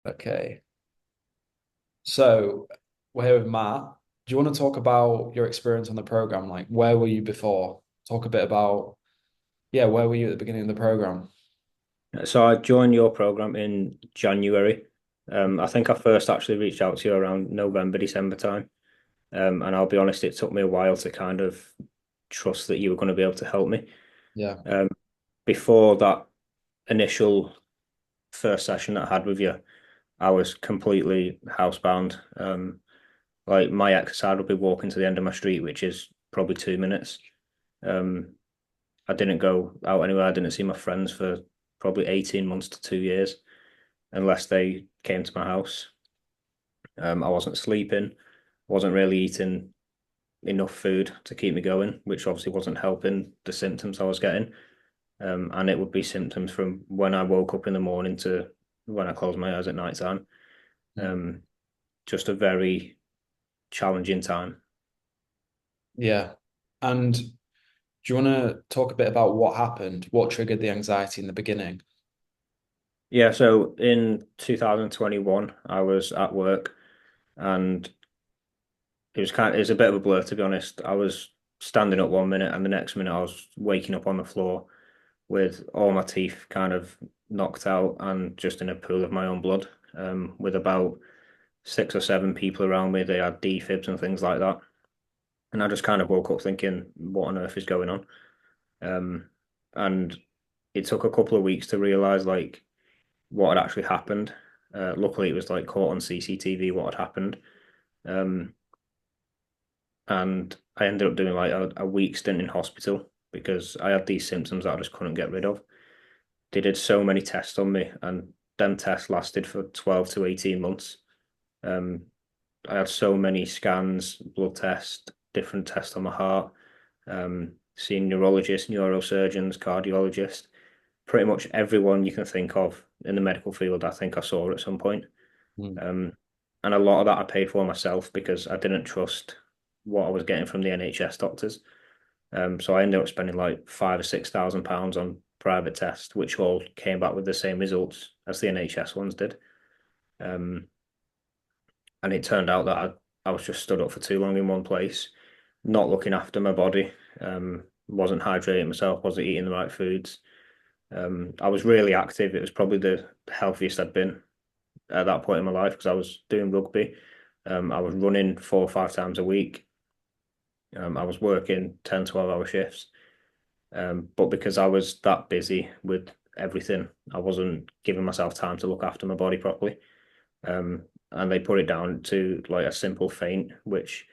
Okay. So we're here with Matt. Do you want to talk about your experience on the program? Like, where were you before? Talk a bit about, yeah, where were you at the beginning of the program? So I joined your program in January. I think I first actually reached out to you around November, December time. And I'll be honest, it took me a while to kind of trust that you were going to be able to help me. Yeah. Um, Before that initial first session that I had with you, I was completely housebound. Like my exercise would be walking to the end of my street, which is probably 2 minutes. Um, I didn't go out anywhere. I didn't see my friends for probably 18 months to 2 years, unless they came to my house. I wasn't sleeping, wasn't really eating enough food to keep me going, which obviously wasn't helping the symptoms I was getting. And it would be symptoms from when I woke up in the morning to when I closed my eyes at night time. Mm. Um, just a very challenging time. Yeah. And do you want to talk a bit about what happened? What triggered the anxiety in the beginning? Yeah, so in 2021, I was at work and it was a bit of a blur to be honest. I was standing up 1 minute and the next minute I was waking up on the floor with all my teeth kind of knocked out and just in a pool of my own blood, with about 6 or 7 people around me. They had defibs and things like that. And I just kind of woke up thinking, what on earth is going on? Um, and it took a couple of weeks to realize like what had actually happened. Luckily, it was like caught on CCTV what had happened. Um, and I ended up doing like a week stint in hospital because I had these symptoms that I just couldn't get rid of. They did so many tests on me, and them tests lasted for 12 to 18 months. Um, I had so many scans, blood tests, different tests on my heart, seeing neurologists, neurosurgeons, cardiologists, pretty much everyone you can think of in the medical field, I think I saw at some point. Mm. Um, and a lot of that I paid for myself because I didn't trust what I was getting from the NHS doctors. So I ended up spending like £5 or £6,000 on private tests, which all came back with the same results as the NHS ones did. Um, and it turned out that I was just stood up for too long in one place, not looking after my body, wasn't hydrating myself, wasn't eating the right foods. I was really active. It was probably the healthiest I'd been at that point in my life because I was doing rugby. I was running 4 or 5 times a week. I was working 10, 12 hour shifts. But because I was that busy with everything, I wasn't giving myself time to look after my body properly. And they put it down to like a simple faint, which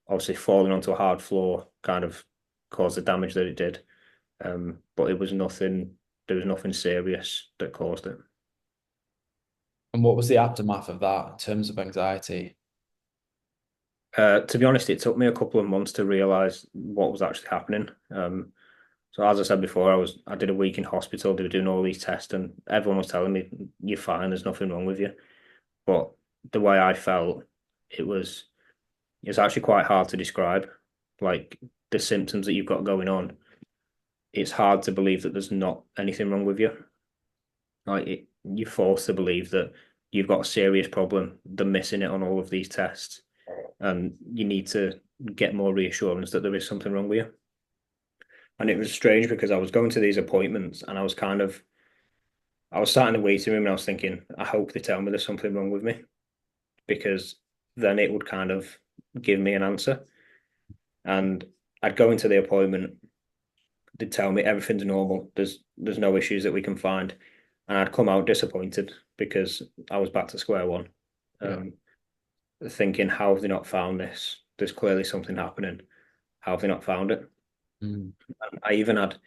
obviously falling onto a hard floor kind of caused the damage that it did. But it was nothing, there was nothing serious that caused it. And what was the aftermath of that in terms of anxiety? To be honest, it took me a couple of months to realize what was actually happening. So as I said before, I did a week in hospital. They were doing all these tests, and everyone was telling me you're fine. There's nothing wrong with you. But the way I felt, it was it's actually quite hard to describe. Like the symptoms that you've got going on, it's hard to believe that there's not anything wrong with you. You're forced to believe that you've got a serious problem. They're missing it on all of these tests, and you need to get more reassurance that there is something wrong with you. And it was strange because I was going to these appointments and I was sat in the waiting room and I was thinking, I hope they tell me there's something wrong with me because then it would kind of give me an answer. And I'd go into the appointment, they'd tell me everything's normal, there's no issues that we can find. And I'd come out disappointed because I was back to square one. Yeah. Um, Thinking, how have they not found this? There's clearly something happening. How have they not found it? Mm. I even had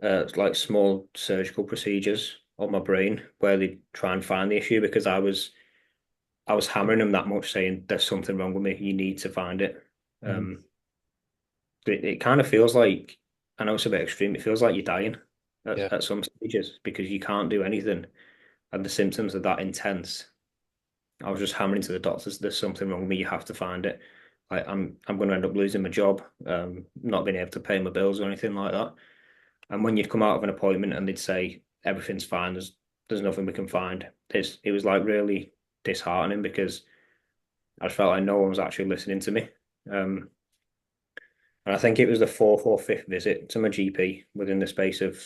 like small surgical procedures on my brain where they try and find the issue because I was hammering them that much, saying there's something wrong with me. You need to find it. Mm. Um, it kind of feels like I know it's a bit extreme. It feels like you're dying Yeah. at some stages because you can't do anything, and the symptoms are that intense. I was just hammering to the doctors, "There's something wrong with me. You have to find it. Like I'm going to end up losing my job, not being able to pay my bills or anything like that." And when you'd come out of an appointment and they'd say everything's fine, there's nothing we can find. It was like really disheartening because I just felt like no one was actually listening to me. Um, and I think it was the fourth or fifth visit to my GP within the space of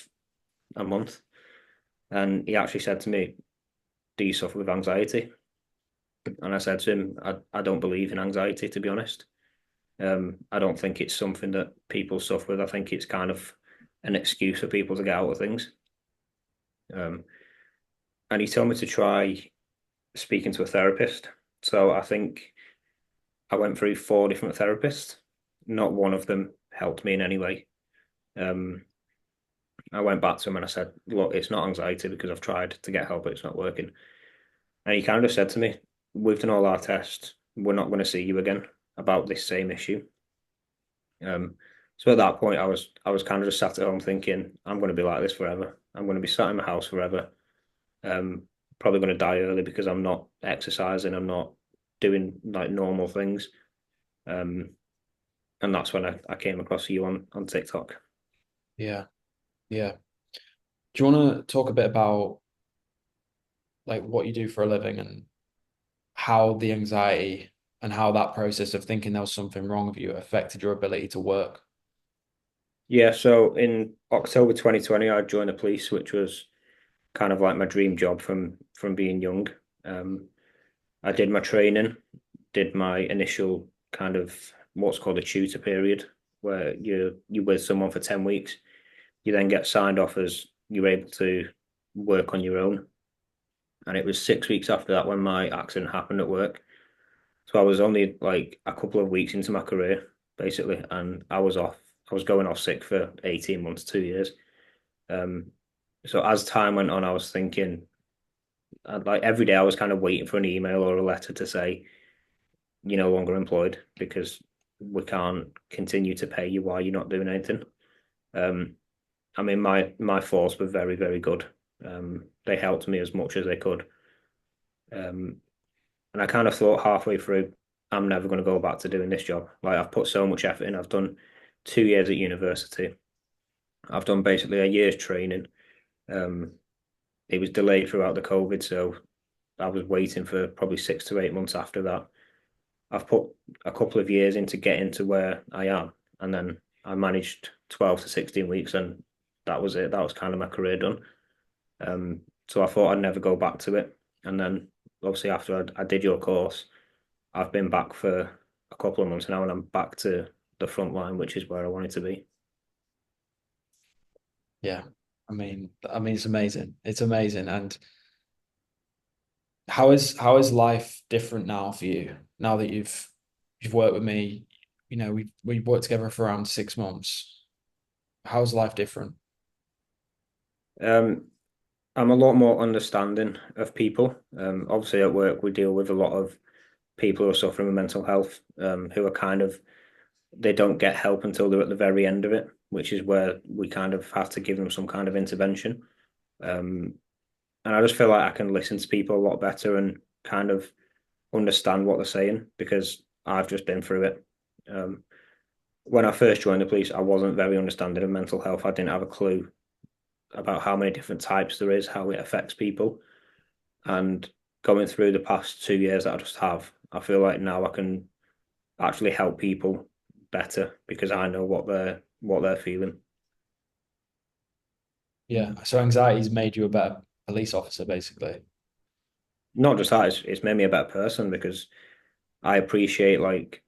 a month. And he actually said to me, "Do you suffer with anxiety?" And I said to him, I don't believe in anxiety, to be honest. I don't think it's something that people suffer with. I think it's kind of an excuse for people to get out of things. Um, and he told me to try speaking to a therapist. So I think I went through four different therapists. Not one of them helped me in any way. Um, I went back to him and I said, "Look, it's not anxiety because I've tried to get help, but it's not working." And he kind of said to me, "We've done all our tests. We're not going to see you again about this same issue." So at that point, I was kind of just sat at home thinking, "I'm going to be like this forever. I'm going to be sat in my house forever. Um, Probably going to die early because I'm not exercising. I'm not doing like normal things." Um, and that's when I came across you on TikTok. Yeah, yeah. Do you want to talk a bit about like what you do for a living and how the anxiety and how that process of thinking there was something wrong with you affected your ability to work? Yeah, so in October 2020, I joined the police, which was kind of like my dream job from being young. Um, I did my training, did my initial kind of what's called a tutor period, where you're with someone for 10 weeks. You then get signed off as you're able to work on your own. And it was 6 weeks after that when my accident happened at work. So I was only like a couple of weeks into my career, basically, and I was off. I was going off sick for 18 months, 2 years. Um, so as time went on, I was thinking, like every day, I was kind of waiting for an email or a letter to say you're no longer employed because we can't continue to pay you while you're not doing anything. Um, I mean, my force were very, very good. They helped me as much as they could. Um, and I kind of thought halfway through, I'm never going to go back to doing this job. Like I've put so much effort in. I've done 2 years at university. I've done basically a year's training. Um, it was delayed throughout the COVID, so I was waiting for probably 6 to 8 months after that. I've put a couple of years into getting to where I am, and then I managed 12 to 16 weeks, and that was it. That was kind of my career done. So I thought I'd never go back to it. And then obviously after I did your course, I've been back for a couple of months now, and I'm back to the front line, which is where I wanted to be. Yeah. I mean, it's amazing. It's amazing. And how is life different now for you? Now that you've worked with me, we've worked together for around 6 months. How's life different? Um, I'm a lot more understanding of people. Obviously, at work, we deal with a lot of people who are suffering with mental health, who are kind of they don't get help until they're at the very end of it, which is where we kind of have to give them some kind of intervention. Um, and I just feel like I can listen to people a lot better and kind of understand what they're saying because I've just been through it. Um, when I first joined the police, I wasn't very understanding of mental health. I didn't have a clue about how many different types there is, how it affects people. And going through the past 2 years that I just have, I feel like now I can actually help people better because I know what they're feeling. Yeah. So anxiety's made you a better police officer, basically. Not just that, it's made me a better person because I appreciate like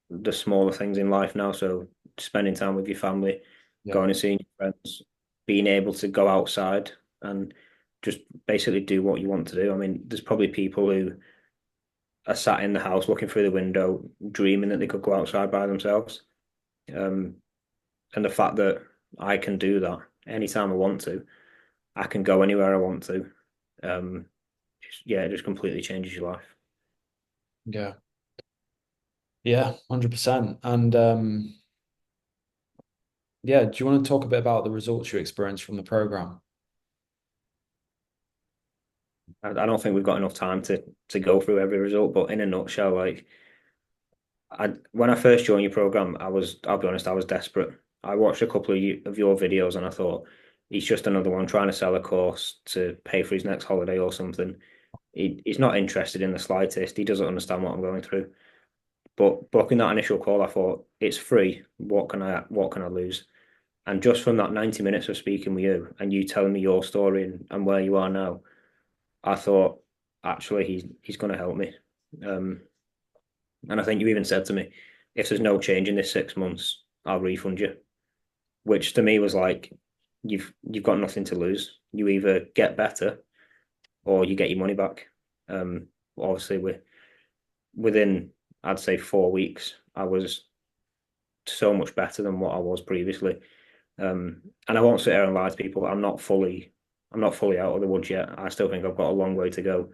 the smaller things in life now. So spending time with your family, Yeah. going and seeing your friends, being able to go outside and just basically do what you want to do. I mean, there's probably people who are sat in the house looking through the window, dreaming that they could go outside by themselves. Um, and the fact that I can do that anytime I want to, I can go anywhere I want to. Um, yeah, it just completely changes your life. Yeah. Yeah, 100%. And yeah, do you want to talk a bit about the results you experienced from the program? I don't think we've got enough time to go through every result, but in a nutshell, like when I first joined your program, I'll be honest, I was desperate. I watched a couple of your videos and I thought He's just another one trying to sell a course to pay for his next holiday or something. He's not interested in the slightest. He doesn't understand what I'm going through. But booking that initial call, I thought it's free. What can I lose? And just from that 90 minutes of speaking with you and you telling me your story and where you are now, I thought actually he's going to help me. Um, and I think you even said to me, if there's no change in this 6 months, I'll refund you. Which to me was like, you've got nothing to lose. You either get better or you get your money back. Obviously, within I'd say 4 weeks, I was so much better than what I was previously. And I won't sit here and lie to people. I'm not fully out of the woods yet. I still think I've got a long way to go.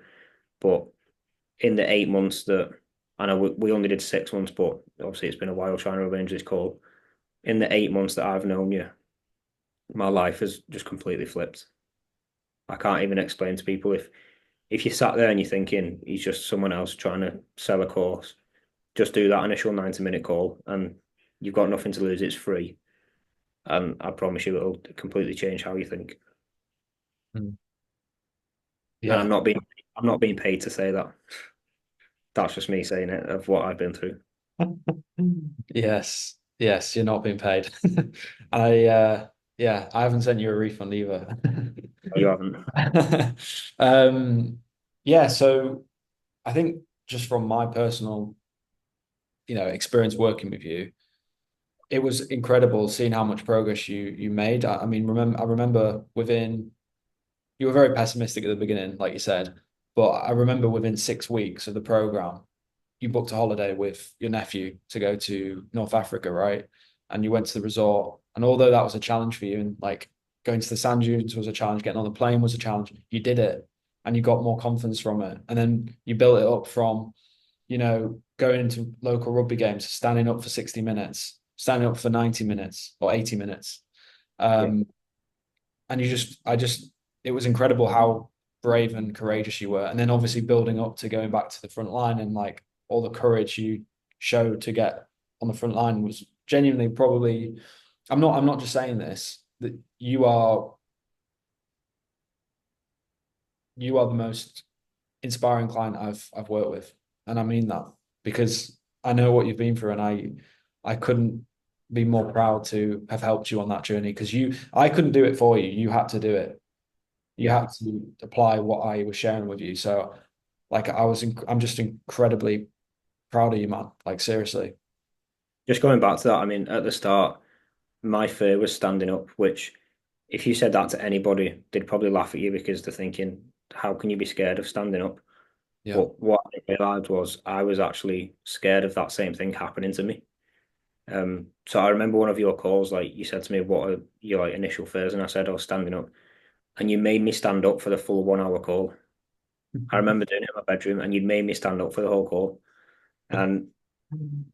But in the 8 months that I know we only did 6 months, but obviously it's been a while trying to arrange this call. In the 8 months that I've known you, my life has just completely flipped. I can't even explain to people if you sat there and you're thinking he's just someone else trying to sell a course, just do that initial 90-minute call and you've got nothing to lose. It's free. And I promise you it'll completely change how you think. Mm. And Yeah. I'm not being paid to say that. That's just me saying it of what I've been through. Yes. Yes, you're not being paid. I yeah, I haven't sent you a refund either. You haven't. Um yeah, so I think just from my personal, experience working with you, it was incredible seeing how much progress you made. I mean, I remember within you were very pessimistic at the beginning, like you said, but I remember within 6 weeks of the program, you booked a holiday with your nephew to go to North Africa, right? And you went to the resort. And although that was a challenge for you, and like going to the sand dunes was a challenge, getting on the plane was a challenge, you did it and you got more confidence from it. And then you built it up from, going into local rugby games, standing up for 60 minutes, standing up for 90 minutes or 80 minutes. Yeah. Um, and it was incredible how brave and courageous you were. And then obviously building up to going back to the front line and like all the courage you showed to get on the front line was genuinely probably, I'm not just saying this, that you are the most inspiring client I've worked with. And I mean that because I know what you've been through and I couldn't be more proud to have helped you on that journey because I couldn't do it for you. You had to do it. You Yeah. had to apply what I was sharing with you. So like I'm just incredibly proud of you, man. Like seriously. Just going back to that, I mean, at the start, my fear was standing up, which if you said that to anybody, they'd probably laugh at you because they're thinking, how can you be scared of standing up? Yeah. But what I realized was I was actually scared of that same thing happening to me. So I remember one of your calls, like you said to me, what are your like initial fears? And I said, I was standing up. And you made me stand up for the full 1 hour call. I remember doing it in my bedroom and you'd made me stand up for the whole call. And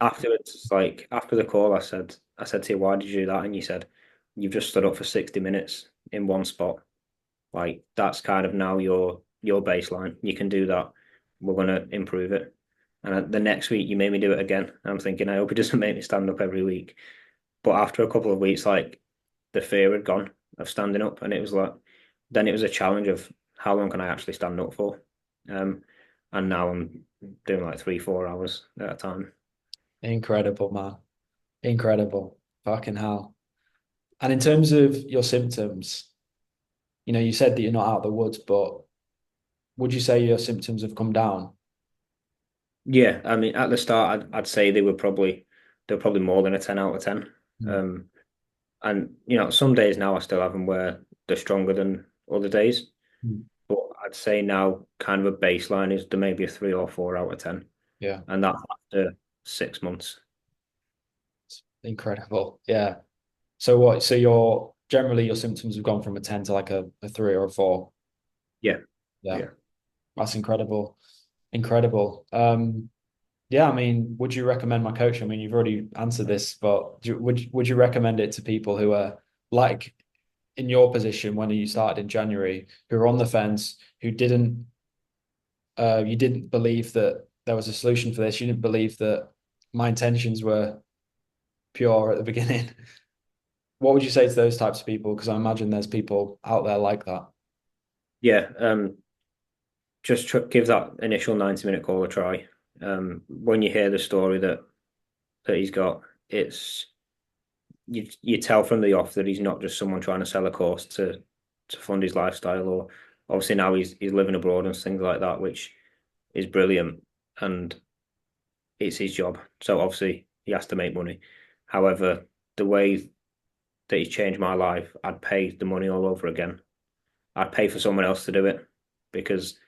afterwards, like after the call, I said to you, why did you do that? And you said, you've just stood up for 60 minutes in one spot. Like that's kind of now your baseline. You can do that. We're gonna improve it. And the next week you made me do it again. I'm thinking, I hope it doesn't make me stand up every week. But after a couple of weeks, like the fear had gone of standing up, and it was like then it was a challenge of how long can I actually stand up for? Um, and now I'm doing like 3, 4 hours at a time. Incredible, man. Incredible. Fucking hell. And in terms of your symptoms, you said that you're not out of the woods, but would you say your symptoms have come down? Yeah, I mean, at the start, I'd say they were probably more than a 10 out of 10. Mm. Um, and some days now I still have them where they're stronger than other days. Mm. But I'd say now kind of a baseline is there may be a 3 or 4 out of 10, Yeah. and that's after 6 months. Incredible. Yeah. So what? So your symptoms have gone from a 10 to like a 3 or a 4. Yeah, Yeah. yeah. That's incredible. Incredible. Yeah, I mean, would you recommend my coach? I mean, you've already answered this, but would you recommend it to people who are like in your position when you started in January, who are on the fence, who didn't you didn't believe that there was a solution for this, you didn't believe that my intentions were pure at the beginning. What would you say to those types of people? Because I imagine there's people out there like that. Yeah, just give that initial 90-minute call a try. When you hear the story that he's got, it's you tell from the off that he's not just someone trying to sell a course to fund his lifestyle, or obviously now he's living abroad and things like that, which is brilliant, and it's his job. So obviously he has to make money. However, the way that he's changed my life, I'd pay the money all over again. I'd pay for someone else to do it because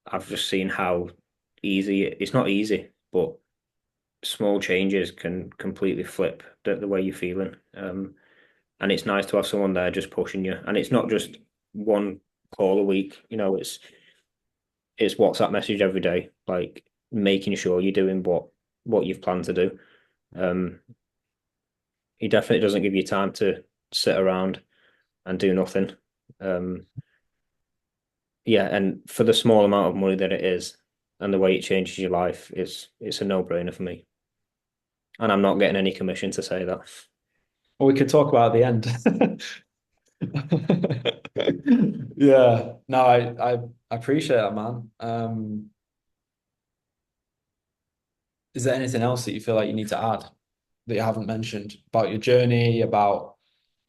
I've just seen how easy it's not easy, but small changes can completely flip the way you're feeling. And it's nice to have someone there just pushing you. And it's not just one call a week, it's WhatsApp message every day, like making sure you're doing what you've planned to do. Um, he definitely doesn't give you time to sit around and do nothing. Um, yeah, and for the small amount of money that it is and the way it changes your life, it's a no-brainer for me. And I'm not getting any commission to say that. Or we could talk about at the end. Yeah. No, I appreciate that, man. Is there anything else that you feel like you need to add that you haven't mentioned about your journey, about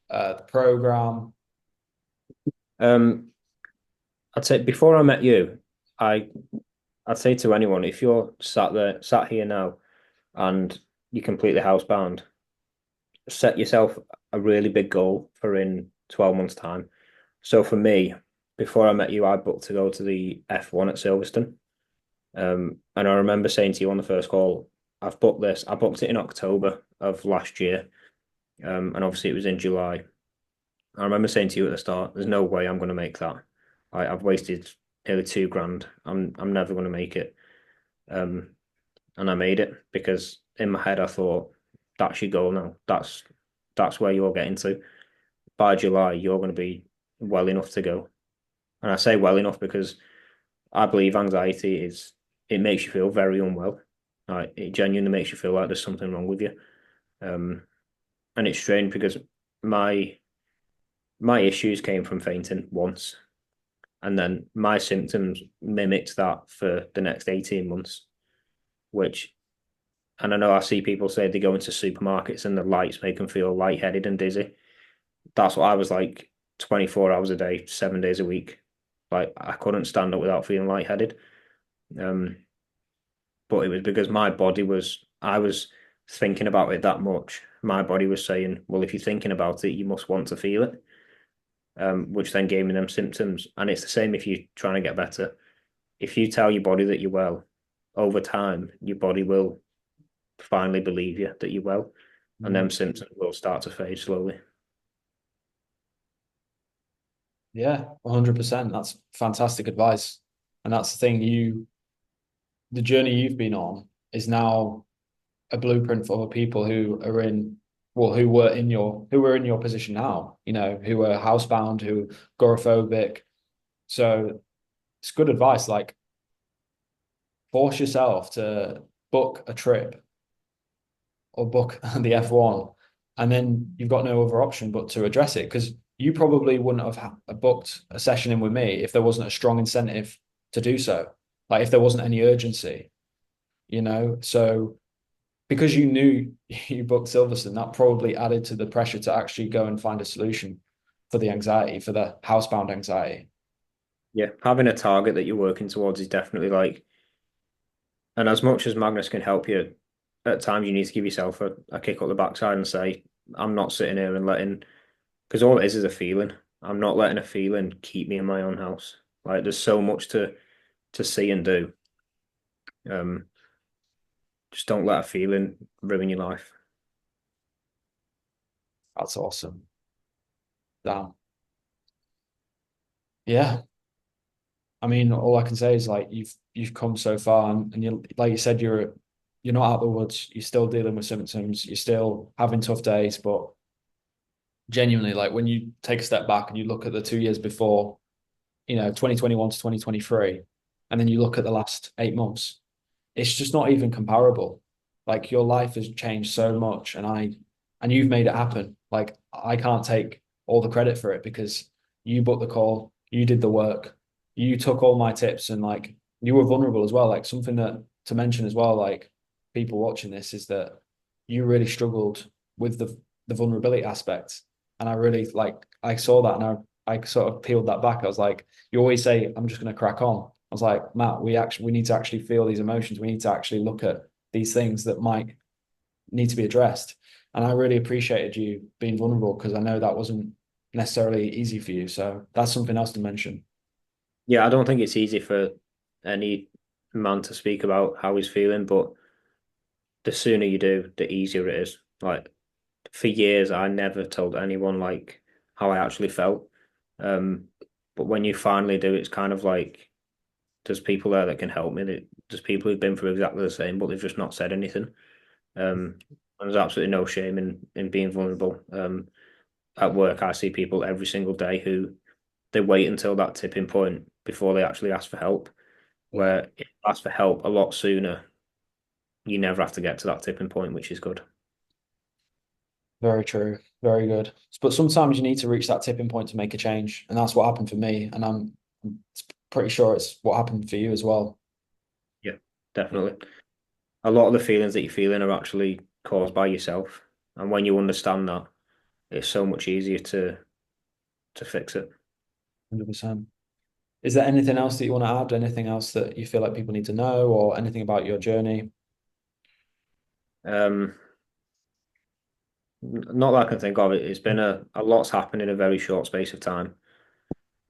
the program? Um, I'd say before I met you, I I'd say to anyone, if you're sat here now, and you're completely housebound, set yourself a really big goal for in 12 months' time. So for me, before I met you, I booked to go to the F1 at Silverstone. And I remember saying to you on the first call, I've booked this. I booked it in October of last year. And obviously it was in July. I remember saying to you at the start, there's no way I'm going to make that. I've wasted nearly 2 grand. I'm never going to make it. Um, and I made it because in my head I thought that's your goal now. That's where you're getting to. By July, you're going to be well enough to go. And I say well enough because I believe anxiety is it makes you feel very unwell. Like it genuinely makes you feel like there's something wrong with you. Um, and it's strange because my my issues came from fainting once, and then my symptoms mimicked that for the next 18 months, which and I know I see people say they go into supermarkets and the lights make them feel lightheaded and dizzy. That's what I was like 24 hours a day, 7 days a week. Like I couldn't stand up without feeling lightheaded. Um, but it was because I was thinking about it that much. My body was saying, well, if you're thinking about it, you must want to feel it, which then gave me them symptoms. And it's the same if you're trying to get better. If you tell your body that you're well, over time, your body will finally believe you that you're well, and Mm. them symptoms will start to fade slowly. Yeah, 100%. That's fantastic advice. And that's the thing, the journey you've been on is now a blueprint for other people who are in, well, who were in your position now, who are housebound, who are agoraphobic. So it's good advice. Like, force yourself to book a trip or book the F1, and then you've got no other option but to address it because you probably wouldn't have booked a session in with me if there wasn't a strong incentive to do so. Like if there wasn't any urgency. So because you knew you booked Silverstone, that probably added to the pressure to actually go and find a solution for the anxiety, for the housebound anxiety. Yeah, having a target that you're working towards is definitely like, and as much as Magnus can help you, at times you need to give yourself a kick up the backside and say, I'm not sitting here and letting, because all it is a feeling. I'm not letting a feeling keep me in my own house. Like there's so much to see and do. Um, just don't let a feeling ruin your life. That's awesome. Damn. Yeah. I mean, all I can say is like you've come so far, and you like you said, you're not out of the woods. You're still dealing with symptoms. You're still having tough days, but genuinely, like when you take a step back and you look at the 2 years before, 2021 to 2023, and then you look at the last 8 months, it's just not even comparable. Like your life has changed so much, and I and you've made it happen. Like I can't take all the credit for it because you booked the call, you did the work, you took all my tips, and like you were vulnerable as well. Like something that to mention as well, like people watching this is that you really struggled with the vulnerability aspect. And I really like I saw that and I sort of peeled that back. I was like, you always say, I'm just gonna crack on. I was like, Matt, we need to actually feel these emotions. We need to actually look at these things that might need to be addressed. And I really appreciated you being vulnerable because I know that wasn't necessarily easy for you. So that's something else to mention. Yeah, I don't think it's easy for any man to speak about how he's feeling, but the sooner you do, the easier it is. Like for years, I never told anyone like how I actually felt. Um, but when you finally do, it's kind of like there's people there that can help me. There's people who've been through exactly the same, but they've just not said anything. And there's absolutely no shame in being vulnerable. At work, I see people every single day who they wait until that tipping point before they actually ask for help. Yeah. Where if you ask for help a lot sooner, you never have to get to that tipping point, which is good. Very true. Very good. But sometimes you need to reach that tipping point to make a change. And that's what happened for me. And I'm pretty sure it's what happened for you as well. Yeah, definitely. A lot of the feelings that you're feeling are actually caused by yourself. And when you understand that, it's so much easier to fix it. 100%. Is there anything else that you want to add? Anything else that you feel like people need to know or anything about your journey? Um, Not that I can think of it. It's been a lot's happened in a very short space of time.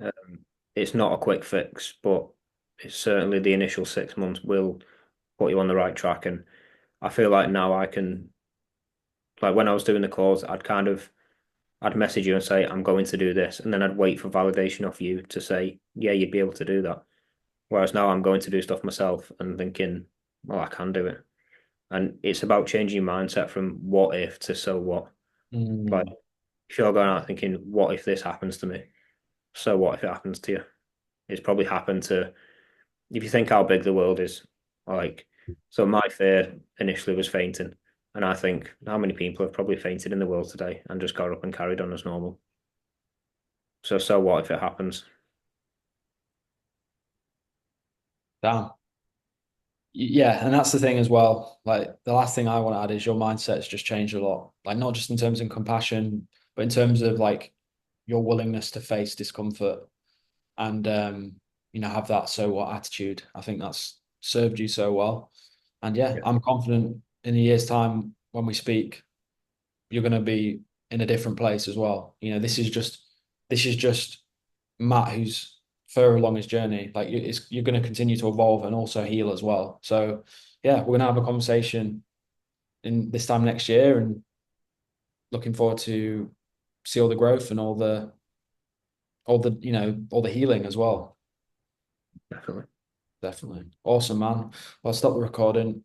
Um, it's not a quick fix, but it's certainly the initial 6 months will put you on the right track. And I feel like now I can, like when I was doing the calls, I'd message you and say, I'm going to do this. And then I'd wait for validation off you to say, yeah, you'd be able to do that. Whereas now I'm going to do stuff myself and thinking, well, I can do it. And it's about changing your mindset from what if to so what. Like, Mm, if you're going out thinking, what if this happens to me? So what if it happens to you? It's probably happened to, if you think how big the world is, like, so my fear initially was fainting. And I think how many people have probably fainted in the world today and just got up and carried on as normal. So what if it happens? damn. Yeah, and that's the thing as well. Like the last thing I want to add is your mindset's just changed a lot. Like not just in terms of compassion, but in terms of like your willingness to face discomfort and have that so what attitude. I think that's served you so well. And yeah, Yeah, I'm confident in a year's time when we speak, you're going to be in a different place as well. This is just Matt who's further along his journey. Like you're going to continue to evolve and also heal as well. So yeah, we're going to have a conversation in this time next year, and looking forward to see all the growth and all the healing as well. definitely. Definitely awesome, man. I'll stop the recording.